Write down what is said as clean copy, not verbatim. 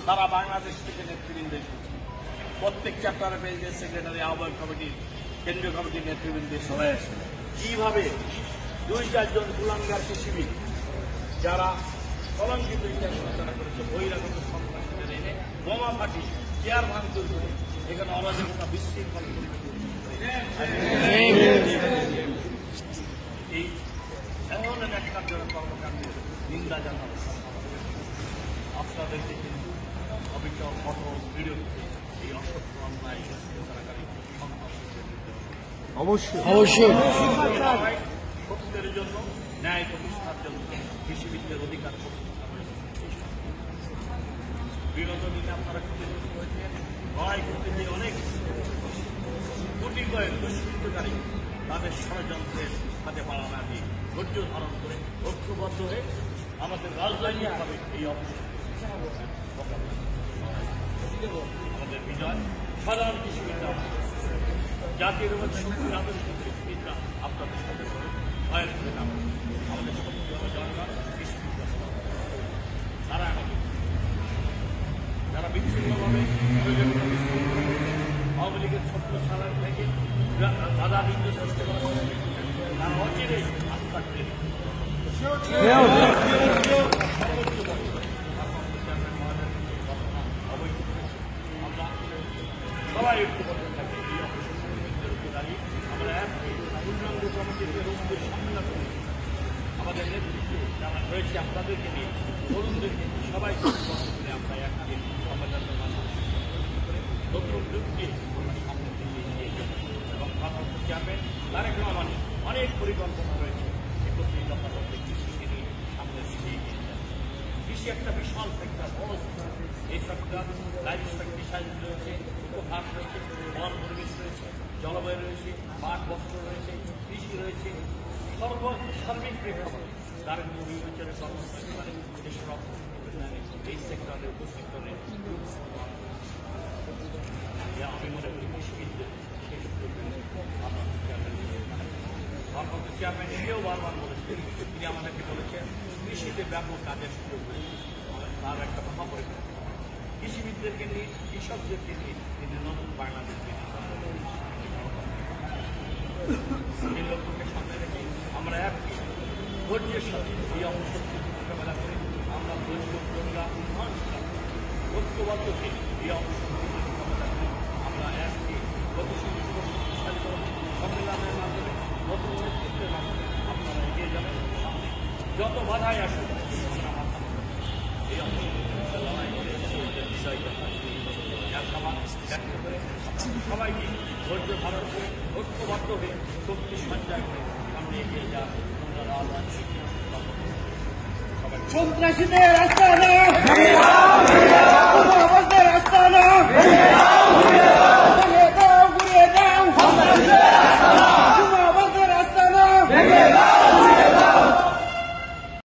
সারা বাংলাদেশ থেকে নেতৃবৃন্দ এসেছে। প্রত্যেক চ্যাপ্টারে পেয়েছে সেক্রেটারি, আহ্বায়ক কমিটি, কেন্দ্রীয় কমিটির নেতৃবৃন্দ সবাই আসে। কিভাবে 2-4 জন কুলাঙ্গার কৃষিবিদ যারা কলঙ্কিত ইতিহাস রচনা করেছে, বহিরাগত সন্ত্রাসীদের এনে বোমা ফাটি চেয়ার ভাঙচুর করে এখানে অরাজকতা বিশৃঙ্খল এই এমন একটা কর্মকাণ্ডের নিন্দা জানানো আপনাদেরকে কিন্তু অবিচল কঠোর বিরুদ্ধে এই অসত্য অন্যায় সত্যকারী অবশ্যই সত্যের জন্য, ন্যায় প্রতিষ্ঠার জন্য কৃষিবিদদের অধিকার প্রতিষ্ঠা হয়েছে। বিগত দিনে আপনারা ক্ষতিগ্রস্ত হয়েছেন, লড়াই করতে গিয়ে অনেক কোটি কয়েক দুষ্কৃতকারী তাদের ষড়যন্ত্রের হাতে পাড়া না দিয়ে ধৈর্য ধারণ করে ঐক্যবদ্ধ হয়ে আমাদের রাজনৈতিকভাবে এই আমাদের বিজয় সাধারণ কৃষিবিদরা, জাতির এবং শক্তির আদর্শ কৃষিবিদরা আপনাদের সাথে ভয়ের করে নাম আমাদের শক্তিভাবে জনগণ কৃষিবিদরা তারা আমাদের যারা বিচ্ছিন্নভাবে আওয়ামী লীগের ছোট্ট সালার থেকে বাধা বিন্দু সৃষ্টি করা তারা অচিরেই আস্থা করে সবাই ঐক্যবদ্ধ থাকে। এই অপরাধীদের দাঁড়িয়ে আমরা পূর্ণাঙ্গ কমিটিকে রূপদের সম্মেলন করি। আমাদের নেতৃত্বে যারা রয়েছে আপনাদেরকে নিয়ে, তরুণদেরকে সবাই করে আমরা একটি সম্মেলনের মাধ্যমে নতুন যুগ দিয়ে সামনের দিকে এগিয়ে যাব এবং ভারপ্রাপ্ত চেয়ারম্যান তারেক রহমান অনেক পরিকল্পনা রয়েছে 31 দফা কৃষিকে নিয়ে সামনের দিকে এগিয়ে যাবে। কৃষি একটা বিশাল সেক্টর, বড় সেক্টর। এই সেক্টর লাইফ স্টাইল রয়েছে, উপহার রয়েছে, বন পরিবেশ রয়েছে, জলবায়ু রয়েছে, পাট বস্ত্র রয়েছে, কৃষি রয়েছে, সার্বিক প্রেক্ষাপট তার বিবেচনা কর্মসংস্থানে দেশের এই সেক্টরের উপসেক্টরে আমি মনে করি কৃষিবিদদের ভারপ্রাপ্ত চেয়ারম্যান নিজেও বারবার বলেছেন, তিনি আমাদেরকে বলেছেন কৃষিতে ব্যাপক কাজের সুযোগ রয়েছে। তার একটা মহাপরিকল্পনা কৃষিবিদদেরকে নিয়ে, কৃষকদেরকে নিয়ে তিনি নতুন বাংলাদেশ এই লক্ষ্যকে সামনে রেখে আমরা একটি ধৈর্যের সাথে এই অপশক্তির মোকাবেলা করে আমরা ধৈর্য প্রজ্ঞা ঐক্যবদ্ধ এই অপশক্তির মোকাবেলা করে আমরা একটি গতিশীল সম্মেলনের মাধ্যমে নতুন নেতৃত্বের মাধ্যমে আপনারা এগিয়ে যাবেন। সামনে যত বাধাই আসুন আমরা মাথা এই অপশক্তির লড়াই করে বিষয়টা ব্যক্ত করে সবাইকে ধৈর্য ধারণ করে ঐক্যবদ্ধ হয়ে শক্তি সঞ্চয় করে সামনে এগিয়ে যান। সন্ত্রাসীদের আস্তানা, রাস্তানা